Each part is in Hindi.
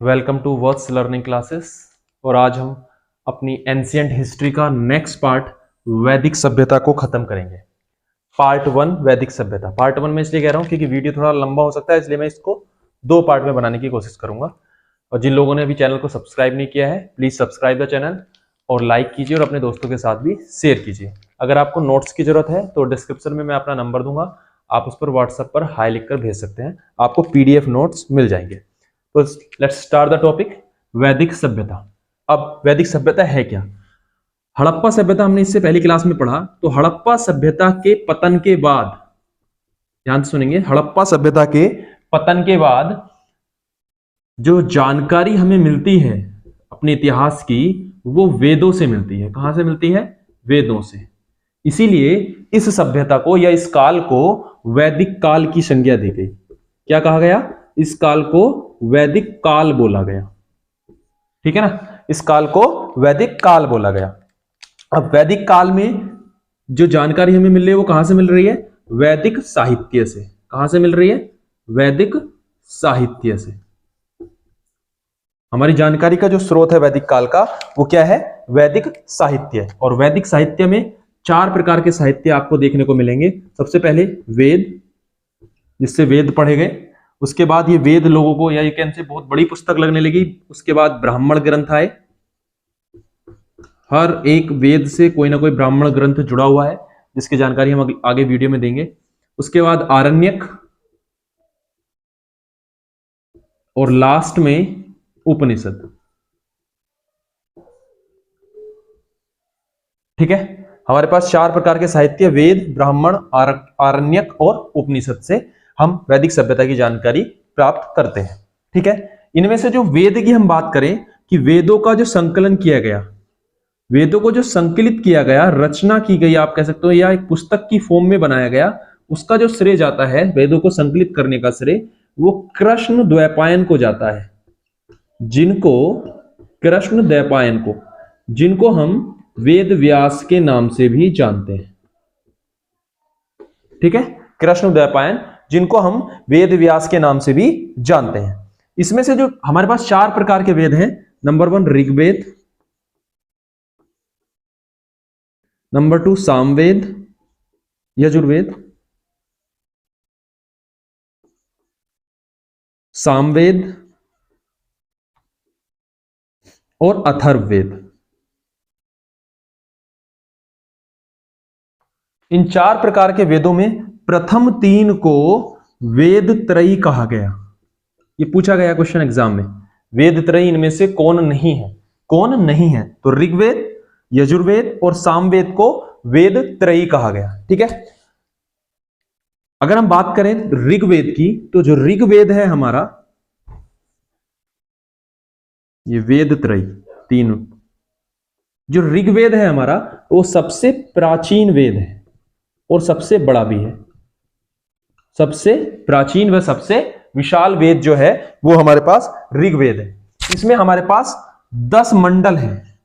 Welcome to words learning classes. और आज हम अपनी एंशियंट हिस्ट्री का नेक्स्ट पार्ट वैदिक सभ्यता को खत्म करेंगे। पार्ट वन वैदिक सभ्यता। पार्ट वन में इसलिए कह रहा हूं क्योंकि वीडियो थोड़ा लंबा हो सकता है, इसलिए मैं इसको दो पार्ट में बनाने की कोशिश करूंगा। और जिन लोगों ने अभी चैनल को सब्सक्राइब नहीं किया है, प्लीज सब्सक्राइब द चैनल और लाइक कीजिए और अपने दोस्तों के साथ भी शेयर कीजिए। अगर आपको नोट्स की जरूरत है तो डिस्क्रिप्शन में मैं अपना नंबर दूंगा, आप उस पर व्हाट्सएप पर हाई लिखकर भेज सकते हैं, आपको पीडीएफ नोट्स मिल जाएंगे। तो लेट्स स्टार्ट द टॉपिक वैदिक सभ्यता। अब वैदिक सभ्यता है क्या? हड़प्पा सभ्यता हमने इससे पहली क्लास में पढ़ा। तो हड़प्पा सभ्यता के पतन के बाद, ध्यान से सुनेंगे, हड़प्पा सभ्यता के पतन के बाद जो जानकारी हमें मिलती है अपने इतिहास की, वो वेदों से मिलती है। कहां से मिलती है? वेदों से। इसीलिए इस सभ्यता को या इस काल को वैदिक काल की संज्ञा दी गई। क्या कहा गया? इस काल को वैदिक काल बोला गया। ठीक है ना, इस काल को वैदिक काल बोला गया। अब वैदिक काल में जो जानकारी हमें मिल रही है वो कहां से मिल रही है? वैदिक साहित्य से। कहां से मिल रही है? वैदिक साहित्य से। हमारी जानकारी का जो स्रोत है वैदिक काल का, वो क्या है? वैदिक साहित्य। और वैदिक साहित्य में चार प्रकार के साहित्य आपको देखने को मिलेंगे। सबसे पहले वेद, जिससे वेद पढ़े गए। उसके बाद ये वेद लोगों को या ये कैन से बहुत बड़ी पुस्तक लगने लगी। उसके बाद ब्राह्मण ग्रंथ आए। हर एक वेद से कोई ना कोई ब्राह्मण ग्रंथ जुड़ा हुआ है, जिसकी जानकारी हम आगे वीडियो में देंगे। उसके बाद आरण्यक, और लास्ट में उपनिषद। ठीक है, हमारे पास चार प्रकार के साहित्य, वेद, ब्राह्मण, आरण्यक और उपनिषद से हम वैदिक सभ्यता की जानकारी प्राप्त करते हैं। ठीक है, इनमें से जो वेद की हम बात करें कि वेदों का जो संकलन किया गया, वेदों को जो संकलित किया गया, रचना की गई आप कह सकते हो, या एक पुस्तक की फॉर्म में बनाया गया, उसका जो श्रेय जाता है, वेदों को संकलित करने का श्रेय, वो कृष्ण द्वैपायन को जाता है। कृष्ण द्वैपायन को, जिनको हम वेद व्यास के नाम से भी जानते हैं। ठीक है, कृष्ण द्वैपायन, जिनको हम वेद व्यास के नाम से भी जानते हैं। इसमें से जो हमारे पास चार प्रकार के वेद हैं, number one Rigveda, number two Samaveda, Yajurveda, Samaveda और अथर्ववेद। इन चार प्रकार के वेदों में प्रथम तीन को वेद त्रयी कहा गया। ये पूछा गया क्वेश्चन एग्जाम में, वेद त्रयी इनमें से कौन नहीं है? कौन नहीं है? तो ऋग्वेद, यजुर्वेद और सामवेद को वेद त्रयी कहा गया। ठीक है, अगर हम बात करें ऋग्वेद की, तो जो ऋग्वेद है हमारा, ये वेद त्रयी तीन, जो ऋग्वेद है हमारा, वो सबसे प्राचीन वेद है और सबसे बड़ा भी है। सबसे प्राचीन व सबसे विशाल वेद जो है वो हमारे पास ऋग्वेद है। इसमें हमारे पास 10 मंडल हैं।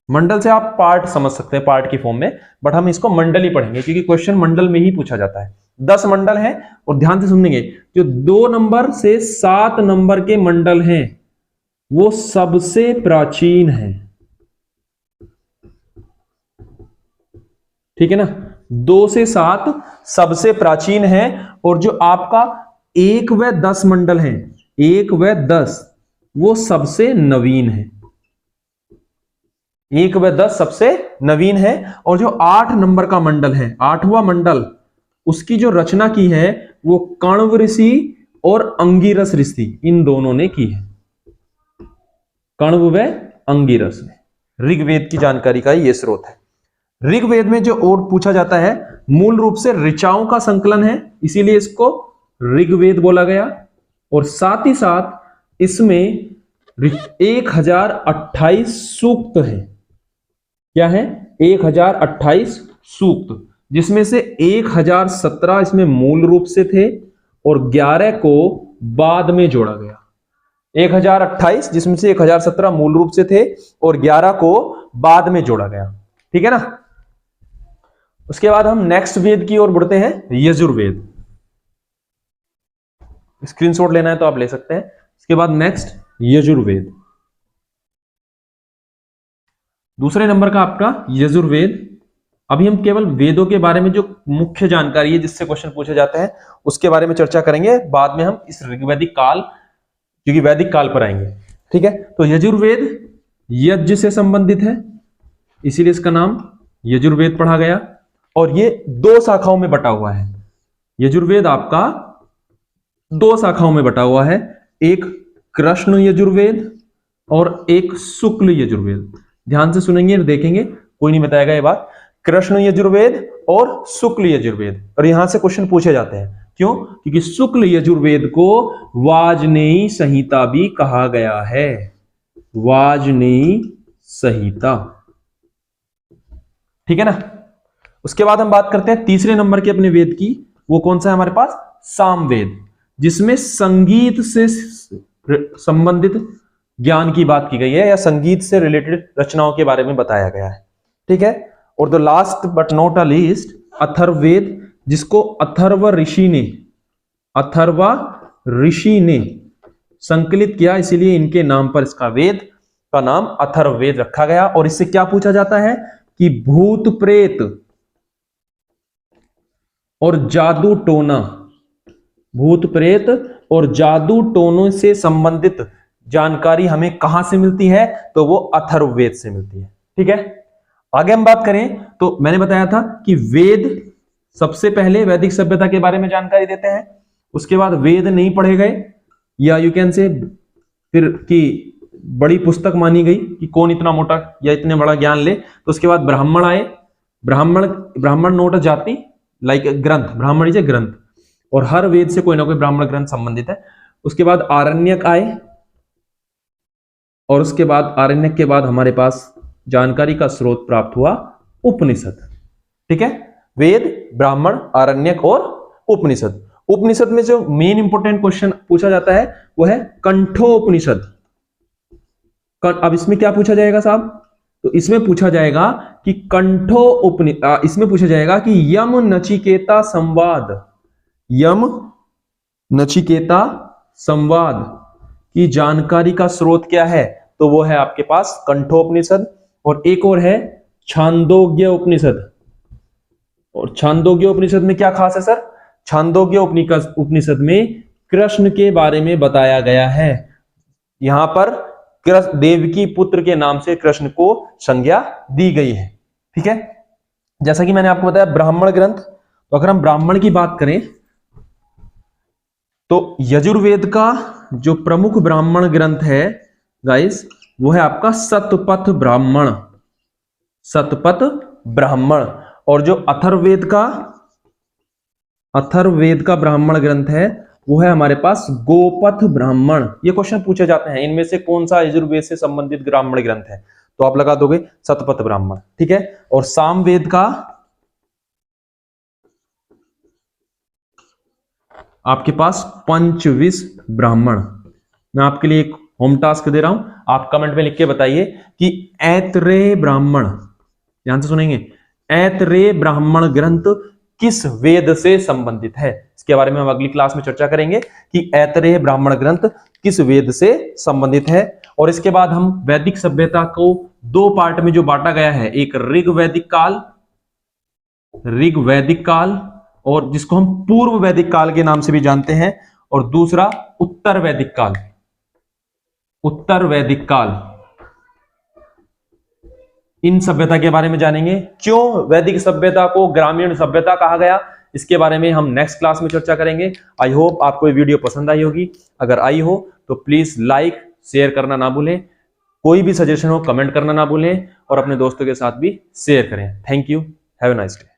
मंडल से आप पार्ट समझ सकते हैं, पार्ट की फॉर्म में, बट हम इसको मंडल ही पढ़ेंगे क्योंकि क्वेश्चन मंडल में ही पूछा जाता है। 10 मंडल हैं। और ध्यान से सुनेंगे, जो 2 नंबर से 7 नंबर के मंडल हैं वो सबसे प्राचीन है। ठीक है ना, 2 से 7 सबसे प्राचीन है। और जो आपका 1 व 10 मंडल है, 1 व 10, वो सबसे नवीन है। 1 व 10 सबसे नवीन है। और जो 8 नंबर का मंडल है, 8वां मंडल, उसकी जो रचना की है वो कण्व ऋषि और अंगिरस ऋषि, इन दोनों ने की है। कण्व व अंगिरस ने। ऋग्वेद की जानकारी का ये स्रोत है। ऋग्वेद में जो और पूछा जाता है, मूल रूप से ऋचाओं का संकलन है, इसीलिए इसको ऋग्वेद बोला गया। और साथ ही साथ इसमें 1028 सूक्त है। क्या है? 1028 सूक्त, जिसमें से 1017 इसमें मूल रूप से थे और 11 को बाद में जोड़ा गया। 1028 जिसमें से 1017 मूल रूप से थे और 11 को बाद में जोड़ा गया। ठीक है ना। उसके बाद हम नेक्स्ट वेद की ओर बढ़ते हैं, यजुर्वेद। स्क्रीनशॉट लेना है तो आप ले सकते हैं। इसके बाद नेक्स्ट यजुर्वेद, दूसरे नंबर का आपका यजुर्वेद। अभी हम केवल वेदों के बारे में जो मुख्य जानकारी है जिससे क्वेश्चन पूछे जाते हैं उसके बारे में चर्चा करेंगे, बाद में हम इस ऋग्वैदिक काल, क्योंकि वैदिक काल पर आएंगे, ठीक है। तो यजुर्वेद यज्ञ से संबंधित है, इसीलिए इसका नाम यजुर्वेद पढ़ा गया, और ये 2 शाखाओं में बटा हुआ है। यजुर्वेद आपका 2 शाखाओं में बटा हुआ है, एक कृष्ण यजुर्वेद और एक शुक्ल यजुर्वेद। ध्यान से सुनेंगे और देखेंगे, कोई नहीं बताएगा ये बात। कृष्ण यजुर्वेद और शुक्ल यजुर्वेद, और यहां से क्वेश्चन पूछे जाते हैं। क्यों? क्योंकि शुक्ल यजुर्वेद को वाजनेयी संहिता भी कहा गया है, वाजनेयी संहिता, ठीक है ना। उसके बाद हम बात करते हैं तीसरे नंबर के अपने वेद की। वो कौन सा है हमारे पास? सामवेद, जिसमें संगीत से संबंधित ज्ञान की बात की गई है, या संगीत से रिलेटेड रचनाओं के बारे में बताया गया है, ठीक है। और the last but not a least Atharvaveda, जिसको अथर्व ऋषि ने संकलित किया, इसीलिए इनके नाम पर इसका वेद का नाम अथर्ववेद रखा गया। और इससे क्या पूछा जाता है कि भूत प्रेत और जादू टोना, भूत प्रेत और जादू टोनों से संबंधित जानकारी हमें कहां से मिलती है? तो वो अथर्ववेद से मिलती है, ठीक है। आगे हम बात करें तो मैंने बताया था कि वेद सबसे पहले वैदिक सभ्यता के बारे में जानकारी देते हैं, उसके बाद वेद नहीं पढ़े गए, या यू कैन से फिर की बड़ी पुस्तक मानी गई कि कौन इतना मोटा या इतने बड़ा ज्ञान ले। तो उसके बाद ब्राह्मण आए, ब्राह्मण नोट जाति लाइक ग्रंथ, ब्राह्मण इज ए ग्रंथ, और हर वेद से कोई ना कोई ब्राह्मण ग्रंथ संबंधित है। उसके बाद आरण्यक आए, और उसके बाद आरण्यक के बाद हमारे पास जानकारी का स्रोत प्राप्त हुआ उपनिषद, ठीक है। वेद, ब्राह्मण, आरण्यक और उपनिषद। उपनिषद में जो मेन इंपोर्टेंट क्वेश्चन पूछा जाता है वो है कंठोपनिषद। अब इसमें क्या पूछा जाएगा साहब? तो इसमें पूछा जाएगा कि इसमें पूछा जाएगा कि यम नचिकेता संवाद की जानकारी का स्रोत क्या है? तो वो है आपके पास कंठोपनिषद, और एक और है छांदोग्य उपनिषद। और छांदोग्य उपनिषद में क्या खास है सर? छांदोग्य उपनिषद में कृष्ण के बारे में बताया गया है। यहां पर देवकी पुत्र के नाम से कृष्ण को संज्ञा दी गई है, ठीक है। जैसा कि मैंने आपको बताया ब्राह्मण ग्रंथ, तो अगर हम ब्राह्मण की बात करें तो यजुर्वेद का जो प्रमुख ब्राह्मण ग्रंथ है गाइस, वो है आपका शतपथ ब्राह्मण। और जो अथर्ववेद का ब्राह्मण ग्रंथ है वो है हमारे पास गोपथ ब्राह्मण। ये क्वेश्चन पूछे जाते हैं, इनमें से कौन सा यजुर्वेद से संबंधित ब्राह्मण ग्रंथ है? तो आप लगा दोगे शतपथ ब्राह्मण, ठीक है। और सामवेद का आपके पास पंचविश ब्राह्मण। मैं आपके लिए एक होम टास्क दे रहा हूं, आप कमेंट में लिख के बताइए कि ऐतरेय ब्राह्मण, ध्यान से सुनेंगे, ऐतरेय ब्राह्मण ग्रंथ किस वेद से संबंधित है। इसके बारे में हम अगली क्लास में चर्चा करेंगे कि ऐतरेय ब्राह्मण ग्रंथ किस वेद से संबंधित है। और इसके बाद हम वैदिक सभ्यता को 2 पार्ट में जो बांटा गया है, एक ऋग्वैदिक काल, और जिसको हम पूर्व वैदिक काल के नाम से भी जानते हैं, और दूसरा उत्तर वैदिक काल। इन सभ्यता के बारे में जानेंगे। क्यों वैदिक सभ्यता को ग्रामीण सभ्यता कहा गया, इसके बारे में हम नेक्स्ट क्लास में चर्चा करेंगे। आई होप आपको ये वीडियो पसंद आई होगी। अगर आई हो तो प्लीज लाइक शेयर करना ना भूलें, कोई भी सजेशन हो कमेंट करना ना भूलें, और अपने दोस्तों के साथ भी शेयर करें। Thank you, have a nice day.